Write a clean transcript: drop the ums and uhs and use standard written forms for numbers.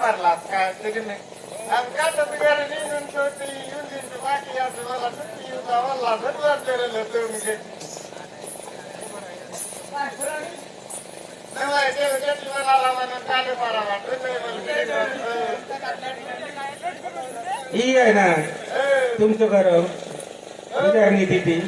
भरलास काय तरी नाही आणि काटत गाडी निघून शेवटी येऊन दिली बाकी असं मला सुट्टी येऊन जावं भरलाच करेल होतं म्हणजे ही आहे ना तुमचं घर विचारणी तिथे